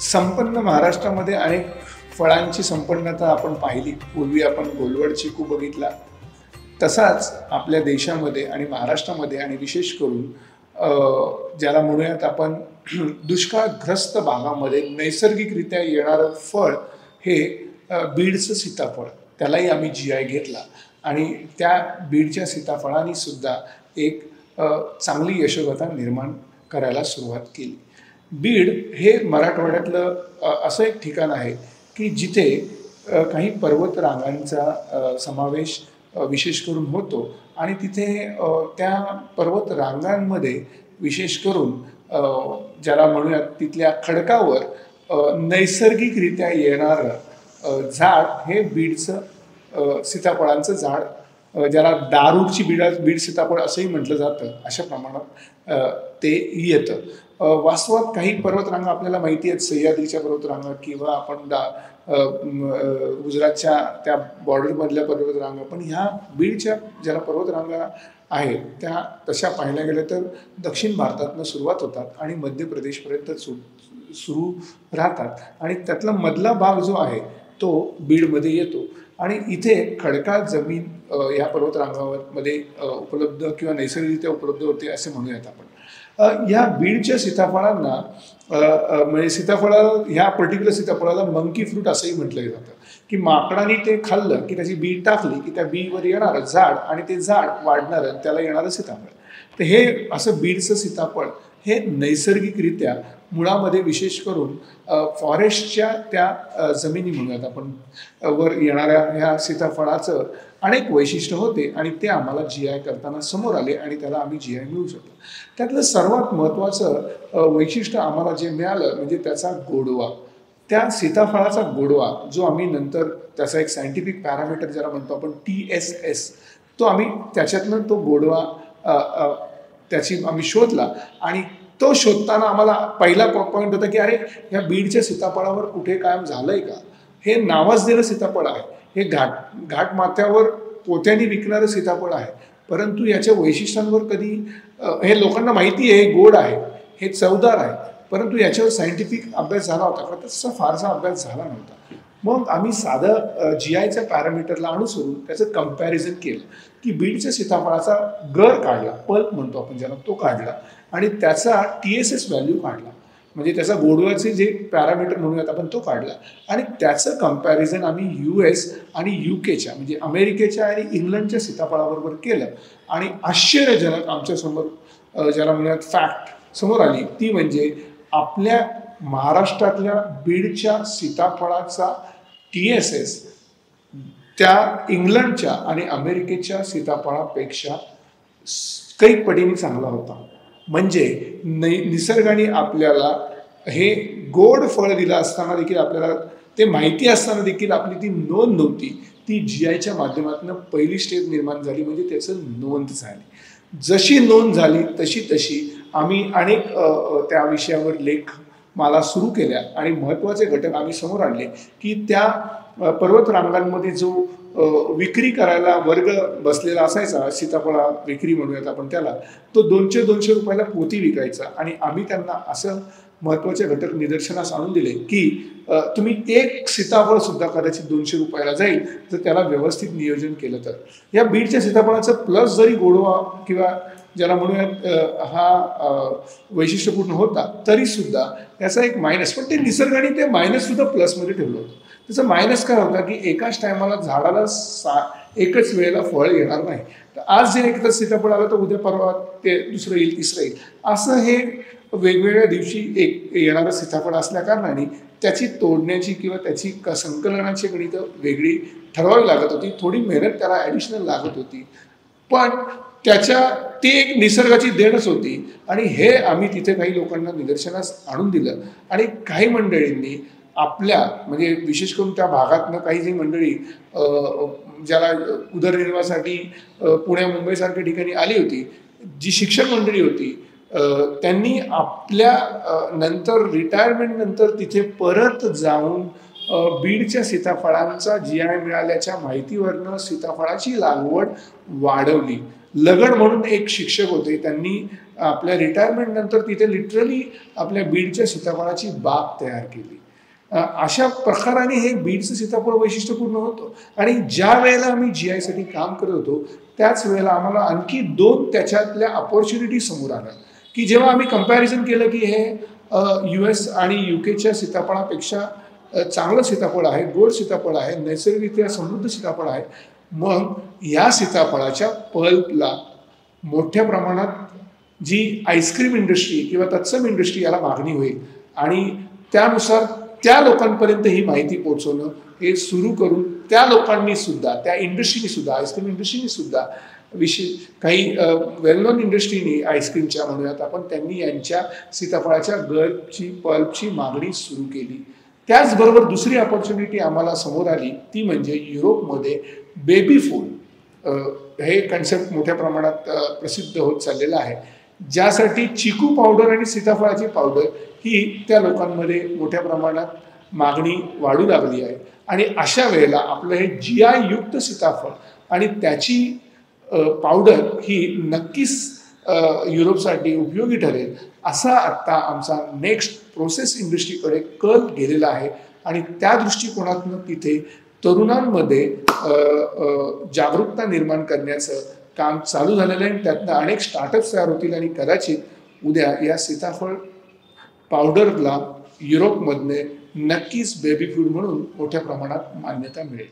संपन्न महाराष्ट्रामध्ये अनेक फळांची संपन्नता आपण पाहिली. पूर्वी आपण गोलवड चिकू बघितला, तसाच आपल्या देशामध्ये आणि महाराष्ट्रामध्ये आणि विशेष करून ज्याला म्हणूयात आपण दुष्काळग्रस्त भागामध्ये नैसर्गिकरित्या येणारं फळ हे बीडचं सीताफळ. त्यालाही आम्ही GI घेतला आणि त्या बीडच्या सीताफळांनी सुद्धा एक चांगली यशोगाथा निर्माण करायला सुरुवात केली. बीड हे मराठवाड्यातलं असं एक ठिकाण आहे की जिथे काही पर्वतरांगांचा समावेश विशेष करून होतो आणि तिथे त्या पर्वतरांगांमध्ये विशेष करून ज्याला म्हणूयात तिथल्या खडकावर नैसर्गिकरित्या येणारं झाड हे बीडचं सीताफळांचं झाड, ज्याला दारूची बीड सीताफळ असंही म्हटलं जातं, अशा प्रमाणात ते येतं. वास्तवात काही पर्वतरांगा आपल्याला माहिती आहेत, सह्याद्रीच्या पर्वतरांगा किंवा आपण गुजरातच्या त्या बॉर्डरमधल्या पर्वतरांगा, पण ह्या बीडच्या ज्याला पर्वतरांगा आहेत त्या तशा पाहायला गेल्या तर दक्षिण भारतातनं सुरुवात होतात आणि मध्य प्रदेशपर्यंत सुरू राहतात आणि त्यातला मधला भाग जो आहे तो बीडमध्ये येतो आणि इथे खडकाळ जमीन या पर्वतरांगावर मध्ये उपलब्ध किंवा नैसर्गिकरित्या उपलब्ध होते असे म्हणूयात आपण. या बीडच्या सीताफळांना म्हणजे ह्या पर्टिक्युलर सीताफळाला मंकी फ्रूट असंही म्हटलं जातं की माकडाने ते खाल्लं की त्याची बी टाकली की त्या बीवर येणारं झाड आणि ते झाड वाढणारं त्याला येणारं सीताफळ. तर हे असं बीडचं सीताफळ हे नैसर्गिकरित्या मुळामध्ये विशेष करून फॉरेस्टच्या त्या जमिनी म्हणूयात आपण वर येणाऱ्या ह्या सीताफळाचं अनेक वैशिष्ट्य होते आणि ते आम्हाला GI करताना समोर आले आणि त्याला आम्ही GI मिळू शकतो. त्यातलं सर्वात महत्त्वाचं वैशिष्ट्य आम्हाला जे मिळालं म्हणजे त्याचा गोडवा. त्या सीताफळाचा गोडवा जो आम्ही नंतर त्याचा एक सायंटिफिक पॅरामीटर ज्याला म्हणतो आपण TSS, तो आम्ही त्याच्यातनं तो गोडवा त्याची आम्ही शोधला आणि तो शोधताना आम्हाला पहिला पॉईंट होता की अरे ह्या बीडच्या सीताफळावर कुठे कायम झालंय का. हे नावाजलेलं सीताफळ आहे, हे घाट माथ्यावर पोत्याने विकणारं सीताफळ आहे, परंतु याच्या वैशिष्ट्यांवर कधी हे लोकांना माहिती आहे, हे गोड आहे, हे चवदार आहे, परंतु याच्यावर सायंटिफिक अभ्यास झाला होता का तसा फारसा अभ्यास झाला नव्हता. मग आम्ही साधं GIच्या पॅरामीटरला अनुसरून त्याचं कम्पॅरिझन केलं की बीडच्या सीताफळाचा गर काढला, पल्प म्हणतो आपण ज्याला, तो काढला आणि त्याचा TSS व्हॅल्यू काढला, म्हणजे त्याचा गोडव्याचे जे पॅरामीटर म्हणूयात आपण तो काढला आणि त्याचं कम्पॅरिझन आम्ही US आणि UKच्या म्हणजे अमेरिकेच्या आणि इंग्लंडच्या सीताफळाबरोबर केलं आणि आश्चर्यजनक आमच्यासमोर ज्याला म्हणूयात फॅक्ट समोर आली ती म्हणजे आपल्या महाराष्ट्रातल्या बीडच्या सीताफळाचा TSS त्या इंग्लंडच्या आणि अमेरिकेच्या सीताफळापेक्षा कैक पटीने चांगला होता. म्हणजे निसर्गाने आपल्याला हे गोड फळ दिलं असताना देखील, आपल्याला ते माहिती असताना देखील आपली ती नोंद नव्हती, ती GIच्या माध्यमातून पहिली स्टेप निर्माण झाली म्हणजे त्याचं नोंद झाली. जशी नोंद झाली तशी आम्ही अनेक त्या विषयावर लेख मला सुरू केल्या आणि महत्त्वाचे घटक आम्ही समोर आणले की त्या पर्वतरांगांमध्ये जो विक्री करायला वर्ग बसलेला असायचा, सीताफळा विक्री म्हणूयात आपण त्याला, तो 200 रुपयाला पोती विकायचा आणि आम्ही त्यांना असं महत्त्वाचे घटक निदर्शनास आणून दिले की तुम्ही एक सीताफळ सुद्धा कदाचित 200 रुपयाला जाईल जर त्याला व्यवस्थित नियोजन केलं तर. या बीडच्या सीताफळाचं प्लस जरी गोडवा किंवा ज्याला म्हणूयात हा वैशिष्ट्यपूर्ण होता तरी सुद्धा त्याचा एक मायनस, पण ते निसर्गाने ते मायनस सुद्धा प्लसमध्ये ठेवलं होतं. त्याचा मायनस काय होता की एकाच टायमाला झाडाला एकच वेळेला फळ येणार नाही. तर आज जे एकदा सीताफळ आलं तर उद्या परवा ते दुसरं येईल, तिसरं येईल, असं हे वेगवेगळ्या दिवशी एक येणारं सीताफळ असल्या कारणाने त्याची तोडण्याची किंवा त्याची संकलनाची गणितं वेगळी ठरवावी लागत होती, थोडी मेहनत त्याला ॲडिशनल लागत होती, पण ती एक निसर्गाची देणच होती आणि हे आम्ही तिथे काही लोकांना निदर्शनास आणून दिलं. आणि काही मंडळींनी आपल्या म्हणजे विशेष करून त्या भागातनं काही जी मंडळी ज्याला उदरनिर्वाहासाठी पुणे मुंबईसारख्या ठिकाणी आली होती, जी शिक्षक मंडळी होती, त्यांनी आपल्या नंतर रिटायरमेंट नंतर तिथे परत जाऊन बीडच्या सीताफळांचा GI मिळाल्याच्या माहितीवरनं सीताफळाची लागवड वाढवली. लगड म्हणून एक शिक्षक होते, त्यांनी आपल्या रिटायरमेंट नंतर तिथे लिटरली आपल्या बीडच्या सीताफळाची बाग तयार केली. अशा प्रकाराने हे बीडचं सीताफळ वैशिष्ट्यपूर्ण होतं. आणि ज्या वेळेला आम्ही GI साठी काम करत होतो त्याच वेळेला आम्हाला आणखी 2 त्याच्यातल्या अपॉर्च्युनिटी समोर आल्या, की जेव्हा आम्ही कंपॅरिझन केलं की हे US आणि UKच्या सीताफळापेक्षा चांगलं सीताफळ आहे, गोड सीताफळ आहे, नैसर्गिकरित्या समृद्ध सीताफळ आहे. मग या सीताफळाच्या पल्पला मोठ्या प्रमाणात जी आईस्क्रीम इंडस्ट्री किंवा तत्सम इंडस्ट्री याला मागणी होईल आणि त्यानुसार त्या लोकांपर्यंत ही माहिती पोहोचवणं हे सुरू करून त्या लोकांनी सुद्धा, त्या इंडस्ट्रीनी सुद्धा, आईस्क्रीम इंडस्ट्रीनी सुद्धा काही वेल नोन इंडस्ट्रीनी आईस्क्रीमच्या म्हणूयात आपण, त्यांनी यांच्या सीताफळाच्या गल्पची पल्पची मागणी सुरू केली. त्याचबरोबर दुसरी अपॉर्च्युनिटी आम्हाला समोर आली ती म्हणजे युरोपमध्ये बेबी फूड हे कन्सेप्ट मोठ्या प्रमाणात प्रसिद्ध होत चाललेलं आहे, ज्यासाठी चिकू पावडर आणि सीताफळाची पावडर ही त्या लोकांमध्ये मोठ्या प्रमाणात मागणी वाढू लागली आहे. आणि अशा वेळेला आपलं हे GI युक्त सीताफळ आणि त्याची पावडर ही नक्कीच युरोपसाठी उपयोगी ठरेल असा आत्ता आमचा नेक्स्ट प्रोसेस इंडस्ट्रीकडे कल गेलेला आहे. आणि त्या दृष्टिकोनातून तिथे तरुणांमध्ये जागरूकता निर्माण करण्याचं काम चालू झालेलं आहे. त्यातनं अनेक स्टार्टअप्स तयार होतील आणि कदाचित उद्या या सीताफळ पावडरला युरोपमधले नक्कीच बेबी फूड म्हणून मोठ्या प्रमाणात मान्यता मिळेल.